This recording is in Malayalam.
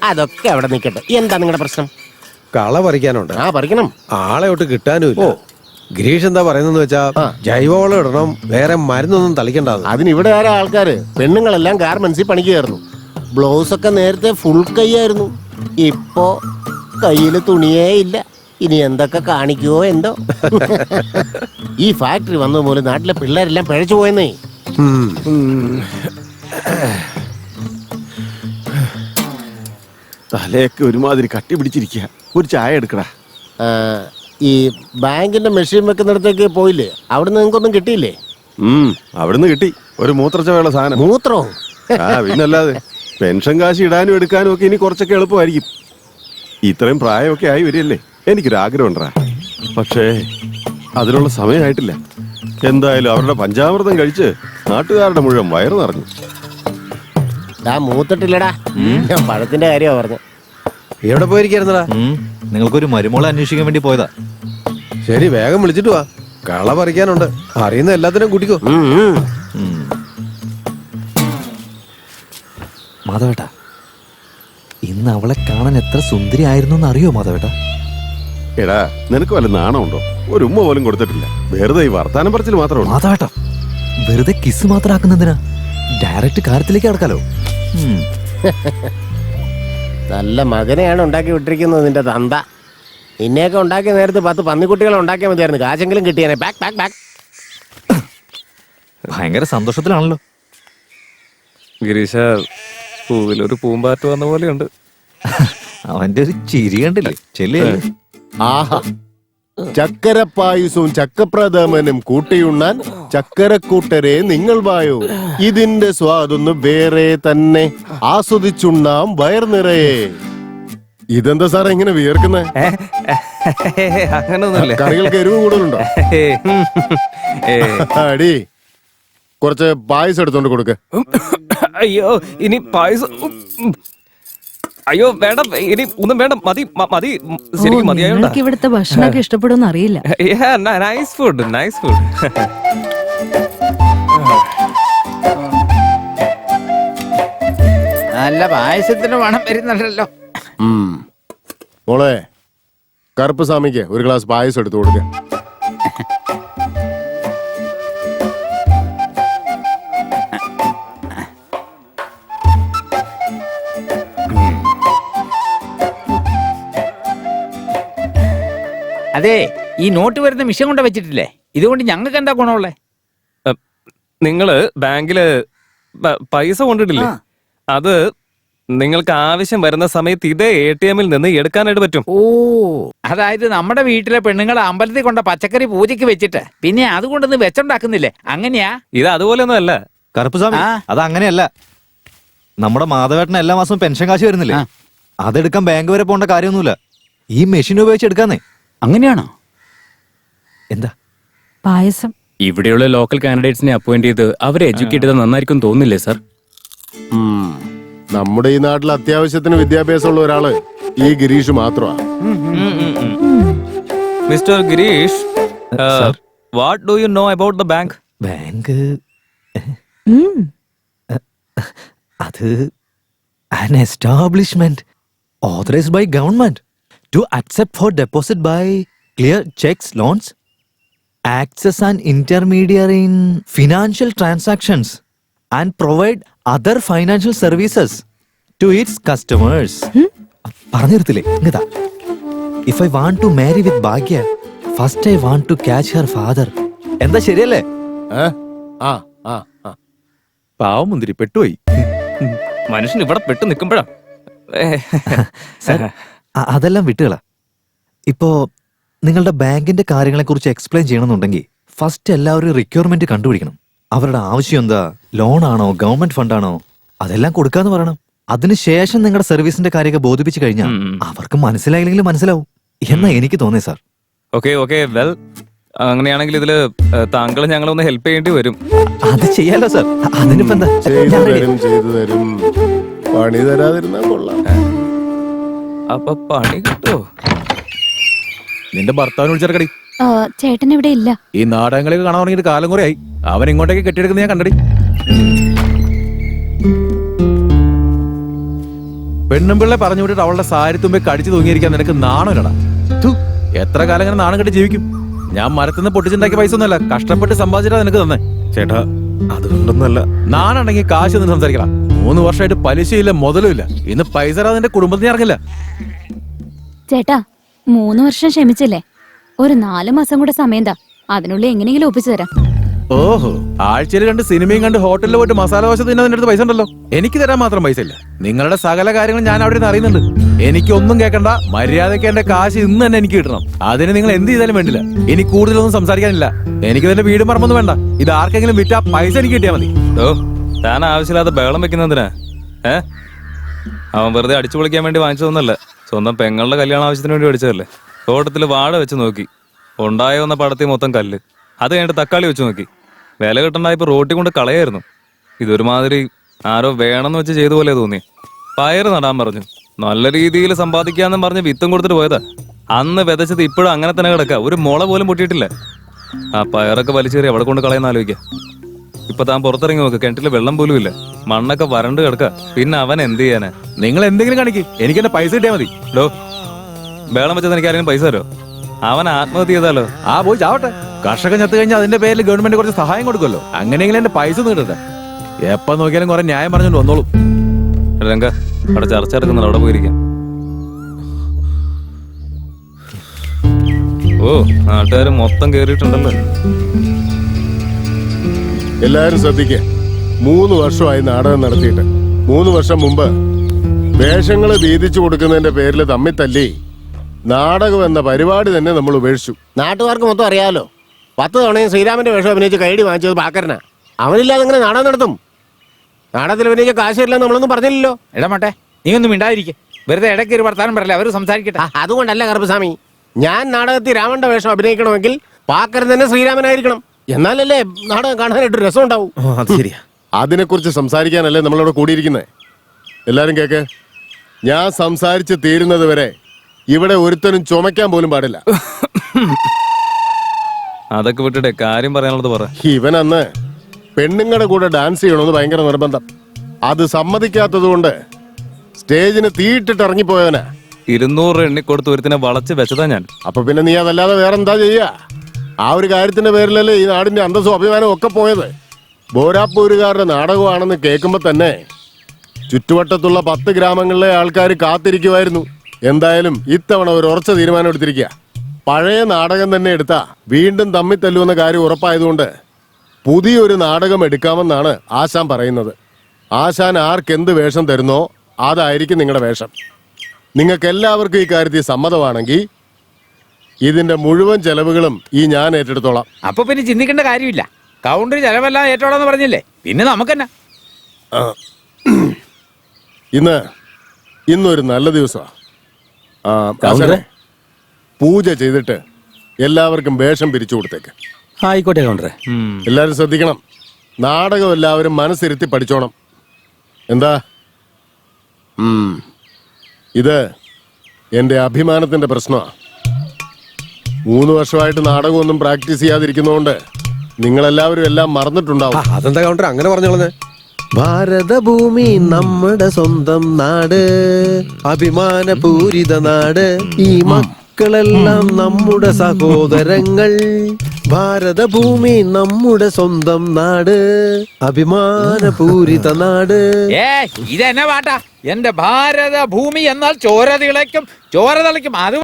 അതൊക്കെ അവിടെ നിൽക്കട്ടെ. എന്താ നിങ്ങളുടെ പ്രശ്നം? കള പറിക്കാനുണ്ട്. പറിക്കണം. ആളെ ഒട്ട് കിട്ടാനും. ഗിരീഷ് എന്താ പറയുന്നെന്ന് വെച്ചാ ജൈവവളം ഇടണം, വേറെ മരുന്നൊന്നും തളിക്കണ്ട. അതിന് ഇവിടെ ആരാ ആൾക്കാര്? പെണ്ണുങ്ങളെല്ലാം ഗാർമെന്റ്സിൽ പണിക്ക് കയറുന്നു. ബ്ലൗസ് ഒക്കെ നേരത്തെ ഫുൾ കൈയായിരുന്നു, ഇപ്പോ കയ്യില് തുണിയേ ഇല്ല. ഇനി എന്തൊക്കെ കാണിക്കുവോ എന്തോ. ഈ ഫാക്ടറി വന്നത് മൂലം നാട്ടിലെ പിള്ളേരെല്ലാം പിഴച്ചു പോയെന്നേ. തലയൊക്കെ ഒരുമാതിരി കട്ടി പിടിച്ചിരിക്കുക. ഒരു ചായ എടുക്കടാ. ഈ ബാങ്കിന്റെ മെഷീൻ വെക്കുന്നിടത്തേക്ക് പോയില്ലേ? അവിടുന്ന് നിങ്ങൾക്കൊന്നും കിട്ടിയില്ലേ? അവിടുന്ന് കിട്ടി ഒരു മൂത്രച്ചവയുള്ള സാധനം. മൂത്രോ? പിന്നല്ലാതെ. പെൻഷൻ കാശ് ഇടാനും എടുക്കാനും ഒക്കെ ഇനി കുറച്ചൊക്കെ എളുപ്പമായിരിക്കും. ഇത്രയും പ്രായമൊക്കെ ആയി വരികയല്ലേ. എനിക്കൊരാഗ്രഹം ഉണ്ടാ, പക്ഷേ അതിനുള്ള സമയമായിട്ടില്ല. എന്തായാലും അവരുടെ പഞ്ചാമൃതം കഴിച്ച് നാട്ടുകാരുടെ മുഴുവൻ വയറ് നിറഞ്ഞു. മൂത്തിട്ടില്ലടാ, ഞാൻ പഴത്തിന്റെ കാര്യമാ പറഞ്ഞു. എവിടെ പോയിരിക്കായിരുന്നടാ? നിങ്ങൾക്കൊരു മരുമോളെ അന്വേഷിക്കാൻ വേണ്ടി പോയതാ. ശരി, വേഗം വിളിച്ചിട്ട് വാ. കള പറിക്കാനുണ്ട്. അറിയുന്ന എല്ലാത്തിനും കൂട്ടിക്കോ. മാധവേട്ട, ഇന്ന് അവളെ കാണാൻ എത്ര സുന്ദരി ആയിരുന്നു അറിയോ മാധവേട്ട? എടാ, നിനക്ക് വല്ല നാണമുണ്ടോ? ഒരു ഉമ്മ പോലും കൊടുത്തിട്ടില്ല. വെറുതെ ഈ വർത്താനം പറച്ചിൽ മാത്രമേ. മാധവേട്ട, വെറുതെ കിസ് മാത്രം ആക്കുന്നതിനാ? ഡയറക്റ്റ് കാര്യത്തിലേക്ക് കടക്കാലോ. നല്ല മകനെയാണ് ഉണ്ടാക്കി വിട്ടിരിക്കുന്നത് നിന്റെ തന്ത. നിന്നെയൊക്കെ ഉണ്ടാക്കിയ നേരത്ത് 10 പന്നിക്കുട്ടികളെ ഉണ്ടാക്കിയാൽ മതിയായിരുന്നു. കാശെങ്കിലും കിട്ടിയാനെ. Back back back. ഭയങ്കര സന്തോഷത്തിലാണല്ലോ. ഗിരീശ, പൂവിലൊരു പൂമ്പാറ്റ് വന്ന പോലെയുണ്ട്. അവന്റെ ഒരു ചിരി കണ്ടില്ലേ? ചെല്ലേ. ആഹാ, ചക്കരപ്പായുസവും ചക്കപ്രഥമനും കൂട്ടിയുണ്ണാൻ ചക്കരക്കൂട്ടരെ നിങ്ങൾ വായോ. ഇതിന്റെ സ്വാദൊന്ന് വേറെ തന്നെ. ആസ്വദിച്ചുണ്ണാം വയർ നിറയെ. ഇതെന്താ സാറേ ഇങ്ങനെ വിയർക്കുന്നേ? അങ്ങനൊന്നുമില്ല. കറികൾക്ക് എരിവ് കൂടുതലുണ്ടോ? അടി, കുറച്ച് പായസം എടുത്തോണ്ട് കൊടുക്ക. അയ്യോ, ഇനി പായസം. അയ്യോ വേണ്ട, ഇനി ഒന്നും വേണ്ട. മതി മതി, ശരിക്കും മതിയായോണ്ടാ. ഇവിടുത്തെ ഭക്ഷണമൊക്കെ ഇഷ്ടപ്പെടുമെന്ന് അറിയില്ല. Nice food, nice food. നല്ല പായസത്തിന് മണം വരുന്നുണ്ടല്ലോ. മോളെ, കറുപ്പ് സ്വാമിക്ക് ഒരു ഗ്ലാസ് പായസം എടുത്തു കൊടുക്ക. അതെ, ഈ നോട്ട് വരുന്ന മിഷൻ കൊണ്ട് വെച്ചിട്ടില്ലേ? ഇതുകൊണ്ട് ഞങ്ങൾക്ക് എന്താ ഗുണമുള്ളേ? നിങ്ങള് ബാങ്കില് പൈസ കൊണ്ടിട്ടില്ലേ? അത് നിങ്ങൾക്ക് ആവശ്യം വരുന്ന സമയത്ത് ഇതേ ATM നിന്ന് എടുക്കാനായിട്ട് പറ്റും. ഓ, അതായത് നമ്മുടെ വീട്ടിലെ പെണ്ണുങ്ങളെ അമ്പലത്തിൽ കൊണ്ട പച്ചക്കറി പൂജയ്ക്ക് വെച്ചിട്ട് പിന്നെ അതുകൊണ്ടൊന്ന് വെച്ചുണ്ടാക്കുന്നില്ലേ? അങ്ങനെയാ? ഇത് അതുപോലെയൊന്നും അല്ല കറുപ്പുസ്വാമി. അത് അങ്ങനെയല്ല. നമ്മുടെ മാധവേട്ടന് എല്ലാ മാസവും പെൻഷൻ കാശ് വരുന്നില്ലേ? അതെടുക്കാൻ ബാങ്ക് വരെ പോകേണ്ട കാര്യമൊന്നുമില്ല. ഈ മെഷീൻ ഉപയോഗിച്ച് എടുക്കാന്നേ. അങ്ങനെയാണോ? എന്താ പായസം? ഇവിടെയുള്ള ലോക്കൽ കാൻഡിഡേറ്റ്സിനെ അപ്പോയിന്റ് ചെയ്ത് അവരെ എഡ്യൂക്കേറ്റ് ചെയ്താൽ നന്നായിരിക്കും തോന്നില്ലേ സാർ? നമ്മുടെ ഈ നാട്ടിൽ അത്യാവശ്യത്തിന് വിദ്യാഭ്യാസമുള്ള ഒരാള് ഈ ഗിരീഷ് മാത്രമാണ്. Mister Girish, what do you know about the bank? Bank അത് an establishment authorized by government to accept for deposit by clear checks, loans, acts as an intermediary in financial transactions and provide other financial services to its customers. പറഞ്ഞിരുത്തില്ലേ? ഇങ്ങതാ, if I want to marry with Bhagya, first I want to catch her father. എന്താ ശരിയല്ലേ? പാവം മുന്തിരി പെട്ടുപോയി. മനുഷ്യൻ ഇവിടെ പെട്ടു നിൽക്കുമ്പോഴാ. അതെല്ലാം വിട്ടുകളാ. ഇപ്പോ നിങ്ങളുടെ ബാങ്കിന്റെ കാര്യങ്ങളെ കുറിച്ച് എക്സ്പ്ലെയിൻ ചെയ്യണമെന്നുണ്ടെങ്കിൽ ഫസ്റ്റ് എല്ലാവരും റിക്വയർമെന്റ് കണ്ടുപിടിക്കണം. അവരുടെ ആവശ്യം എന്താ? ലോണാണോ, ഗവൺമെന്റ് ഫണ്ടാണോ? അതെല്ലാം കൊടുക്കാന്ന് പറയണം. അതിനുശേഷം നിങ്ങളുടെ സർവീസിന്റെ കാര്യമൊക്കെ ബോധിപ്പിച്ചു കഴിഞ്ഞാൽ അവർക്ക് മനസ്സിലായില്ലെങ്കിലും മനസ്സിലാവും എന്നാ എനിക്ക് തോന്നി സാർ. ഓക്കെ ഓക്കെ, വെൽ, അങ്ങനെയാണെങ്കിൽ ഇതില് താങ്കൾ ഞങ്ങളൊന്ന് ഹെൽപ്പ് ചെയ്യേണ്ടി വരും. അത് ചെയ്യാലോ സാർ. അതിനിപ്പോ എന്താ? ചെയ്തു തരും. പണി തരാതിരുന്നാ കൊള്ളാം. അപ്പൊ പണി കിട്ടുമോ? നിന്റെ ഭർത്താവിന് വിളിച്ചിറക്കടി. ചേട്ടൻ ഇവിടെ ഇല്ല. ഈ നാടകങ്ങളൊക്കെ കാണാൻ തുടങ്ങിയിട്ട് കാലം കുറയായി. അവൻ ഇങ്ങോട്ടേക്ക് കെട്ടിയെടുക്കുന്ന ഞാൻ കണ്ടടി. പെണ്ണുമ്പിള്ളെ പറഞ്ഞു വിട്ടിട്ട് അവളുടെ സാരി തുമ്പി കടിച്ചു തൂങ്ങിയിരിക്കാൻ നിനക്ക് നാണമില്ലടാ. ഥു, എത്ര കാലം ഇങ്ങനെ നാണം കെട്ടി ജീവിക്കും? ഞാൻ മരത്തുനിന്ന് പൊട്ടിച്ചുണ്ടാക്കിയ പൈസ ഒന്നുമല്ല, കഷ്ടപ്പെട്ട് സമ്പാദിച്ചിട്ടാ നിനക്ക് തന്നെ. ചേട്ടാ അതുകൊണ്ടൊന്നല്ല. നാണുണ്ടെങ്കിൽ കാശ് നിന്ന് സംസാരിക്കണം. 3 വർഷമായിട്ട് പലിശയില്ല, മുതലും ഇല്ല. ഇന്ന് പൈസ തരാതെ നിന്റെ കുടുംബത്തിന് ഇറങ്ങില്ല. ചേട്ടാ 3 വർഷം ക്ഷമിച്ചില്ലേ? ഒരു 4 മാസം കൂടെ സമയം താ, അതിനുള്ളിൽ എങ്ങനെയെങ്കിലും ഒപ്പിച്ചു തരാം. ഓഹോ, ആഴ്ചയിൽ 2 സിനിമയും കണ്ട് ഹോട്ടലിൽ പോയിട്ട് മസാല ദോശ തിന്നാൻ നിന്റെ അടുത്ത് പൈസ ഉണ്ടല്ലോ. എനിക്ക് തരാൻ മാത്രം പൈസ ഇല്ല. നിങ്ങളുടെ സകല കാര്യങ്ങൾ ഞാൻ അവിടെ നിന്ന് അറിയുന്നുണ്ട്. എനിക്കൊന്നും കേൾക്കണ്ട. മര്യാദയ്ക്ക് എന്റെ കാശ് ഇന്ന് തന്നെ എനിക്ക് കിട്ടണം. അതിന് നിങ്ങൾ എന്ത് ചെയ്താലും വേണ്ടില്ല. ഇനി കൂടുതലൊന്നും സംസാരിക്കാനില്ല. എനിക്ക് തന്നെ വീട് പറമ്പൊന്നും വേണ്ട. ഇത് ആർക്കെങ്കിലും വിറ്റാ പൈസ എനിക്ക് കിട്ടിയാൽ മതി. ഓ, താൻ ആവശ്യമില്ലാതെ ബഹളം വെക്കുന്നതിനാ? അവൻ വെറുതെ അടിച്ചു പൊളിക്കാൻ വേണ്ടി വാങ്ങിച്ചതൊന്നല്ല, സ്വന്തം പെങ്ങളുടെ കല്യാണ ആവശ്യത്തിന് വേണ്ടി മേടിച്ചതല്ലേ. തോട്ടത്തിൽ വാഴ വെച്ച് നോക്കി, ഉണ്ടായി വന്ന പടത്തിൽ മൊത്തം കല്ല്. അത് കഴിഞ്ഞിട്ട് തക്കാളി വെച്ച് നോക്കി, വില കിട്ടണ്ടായപ്പോ റോട്ടി കൊണ്ട് കളയായിരുന്നു. ഇതൊരുമാതിരി ആരോ വേണമെന്ന് വെച്ച് ചെയ്ത പോലെ തോന്നി. പയറ് നടാൻ പറഞ്ഞു, നല്ല രീതിയിൽ സമ്പാദിക്കാന്നും പറഞ്ഞ് വിത്തും കൊടുത്തിട്ട് പോയതാ. അന്ന് വിതച്ചത് ഇപ്പോഴും അങ്ങനെ തന്നെ കിടക്കുക, ഒരു മുള പോലും പൊട്ടിയിട്ടില്ല. ആ പയറൊക്കെ വലിച്ചേറി അവിടെ കൊണ്ട് കളയുന്ന ആലോചിക്കുക. ഇപ്പൊ താൻ പുറത്തിറങ്ങി നോക്ക്, കിണറ്റില് വെള്ളം പോലും ഇല്ല, മണ്ണൊക്കെ വരണ്ട് കിടക്കുക. പിന്നെ അവൻ എന്ത് ചെയ്യാനാ? നിങ്ങൾ എന്തെങ്കിലും കാണിക്ക്, എനിക്ക് എന്റെ പൈസ കിട്ടിയാൽ മതി. ഡോ, വേളം വെച്ചത് എനിക്ക് ആരെങ്കിലും പൈസ തരോ? അവൻ ആത്മഹത്യ ചെയ്താലോ? ആ പോയി ചാവട്ടെ. കർഷകൻ ചത്തു കഴിഞ്ഞാൽ അതിന്റെ പേരിൽ ഗവൺമെന്റ് കുറച്ച് സഹായം കൊടുക്കുമല്ലോ. അങ്ങനെയെങ്കിലും എന്റെ പൈസ ഒന്ന് കിട്ടട്ടെ. എപ്പോ നോക്കിയാലും കുറെ ന്യായം പറഞ്ഞോണ്ട് വന്നോളൂ. രംഗ, അവിടെ ചർച്ച നടക്കുന്നുണ്ട്, അവിടെ പോയിരിക്കാം. ഓ, നാട്ടുകാർ മൊത്തം കേറിയിട്ടുണ്ടല്ലോ. എല്ലാരും ശ്രദ്ധിക്കുക. 3 വർഷമായി നാടകം നടത്തിയിട്ട്. 3 വർഷം മുമ്പ് വേഷങ്ങള് വീതിച്ചു കൊടുക്കുന്നതിന്റെ പേരിൽ തമ്മിൽ തല്ലി നാടകം എന്ന പരിപാടി തന്നെ നമ്മൾ ഉപേക്ഷിച്ചു. നാട്ടുകാർക്ക് മൊത്തം അറിയാലോ. 10 തവണയും ശ്രീരാമന്റെ വേഷം അഭിനയിച്ച് കൈഡി വാങ്ങിച്ചത് പാക്കരനാ. അവനില്ലാതെ അങ്ങനെ നാടകം നടത്തും? നാടകത്തിൽ അഭിനയിച്ച കാശ് ഇല്ലെന്ന് നമ്മളൊന്നും പറഞ്ഞില്ലല്ലോ. ഇടമട്ടെ, നീ ഒന്നും മിണ്ടാതിരിക്കെ. വെറുതെ ഇടയ്ക്ക് ഒരു വർത്താനം പറയല്ലേ, അവര് സംസാരിക്കട്ടെ. അതുകൊണ്ടല്ല കറുപ്പസ്വാമി, ഞാൻ നാടകത്തിൽ രാമന്റെ വേഷം അഭിനയിക്കണമെങ്കിൽ പാക്കരൻ തന്നെ ശ്രീരാമനായിരിക്കണം. എന്നാലല്ലേ നാടകം കാണാനായിട്ട് രസം ഉണ്ടാവും. അത് ശരിയാ. അതിനെക്കുറിച്ച് സംസാരിക്കാനല്ലേ നമ്മളിവിടെ കൂടിയിരിക്കുന്നത്. എല്ലാരും കേക്ക്. ഞാൻ സംസാരിച്ച് തീരുന്നത് വരെ ഇവിടെ ഒരുത്തനും ചുമക്കാൻ പോലും പാടില്ല. അതൊക്കെ വിട്ടിട്ടെ കാര്യം പറയാനുള്ളത് പറ. ഇവൻ അന്ന് പെണ്ണുങ്ങളുടെ കൂടെ ഡാൻസ് ചെയ്യണമെന്ന് ഭയങ്കര നിർബന്ധം. അത് സമ്മതിക്കാത്തത് കൊണ്ട് സ്റ്റേജിന് തീയിട്ടിട്ട് ഇറങ്ങിപ്പോയവനാ. 200 എണ്ണി കൊടുത്ത് ഒരുത്തിനെ വളച്ച് വെച്ചതാ ഞാൻ. അപ്പൊ പിന്നെ നീ അതല്ലാതെ വേറെന്താ ചെയ്യാ? ആ ഒരു കാര്യത്തിന്റെ പേരിലല്ലേ ഈ നാടിന്റെ അന്തസ്സും അഭിമാനവും ഒക്കെ പോയത്. ബോരാപ്പൂരുകാരുടെ നാടകമാണെന്ന് കേൾക്കുമ്പോ തന്നെ ചുറ്റുവട്ടത്തുള്ള 10 ഗ്രാമങ്ങളിലെ ആൾക്കാർ കാത്തിരിക്കുമായിരുന്നു. എന്തായാലും ഇത്തവണ ഒരു ഉറച്ച തീരുമാനം എടുത്തിരിക്കുക. പഴയ നാടകം തന്നെ എടുത്താ വീണ്ടും തമ്മിൽ തല്ലുവെന്ന കാര്യം ഉറപ്പായതുകൊണ്ട് പുതിയൊരു നാടകം എടുക്കാമെന്നാണ് ആശാൻ പറയുന്നത്. ആശാൻ ആർക്കെന്ത് വേഷം തരുന്നോ അതായിരിക്കും നിങ്ങളുടെ വേഷം. നിങ്ങൾക്ക് എല്ലാവർക്കും ഈ കാര്യത്തിൽ സമ്മതമാണെങ്കിൽ ഇതിന്റെ മുഴുവൻ ചെലവുകളും ഈ ഞാൻ ഏറ്റെടുത്തോളാം. അപ്പൊ പിന്നെ ചിന്തിക്കേണ്ട കാര്യമില്ല. കൗണ്ടർ ചെലവെല്ലാം ഏറ്റോളാന്ന് പറഞ്ഞില്ലേ, പിന്നെ നമുക്കെന്നാ. ഇന്നൊരു നല്ല ദിവസമാണ്. പൂജ ചെയ്തിട്ട് എല്ലാവർക്കും വേഷം പിരിച്ചു കൊടുത്തേക്ക്. ആയിക്കോട്ടെ കൗണ്ടറെ. എല്ലാരും ശ്രദ്ധിക്കണം. നാടകം എല്ലാവരും മനസ്സിരുത്തി പഠിച്ചോണം. എന്താ? ഇത് എന്റെ അഭിമാനത്തിന്റെ പ്രശ്നമാണ്. 3 വർഷമായിട്ട് നാടകമൊന്നും പ്രാക്ടീസ് ചെയ്യാതിരിക്കുന്നതുകൊണ്ട് നിങ്ങളെല്ലാവരും എല്ലാം മറന്നിട്ടുണ്ടാവും. അതെന്താ കൗണ്ടർ അങ്ങനെ പറഞ്ഞോളെ? ഭാരതഭൂമി നമ്മുടെ സ്വന്തം നാട്, അഭിമാനപൂരിത നാട്, ഈ മക്കളെല്ലാം നമ്മുടെ സഹോദരങ്ങൾ. ഭാരതഭൂമി നമ്മുടെ സ്വന്തം നാട്, അഭിമാനപൂരിത നാട്. ഇതെന്നെ പാട്ടാ? എന്റെ ഭാരത ഭൂമി എന്നാൽ ചോര തിളയ്ക്കും, ചോര തിളയ്ക്കും. അത്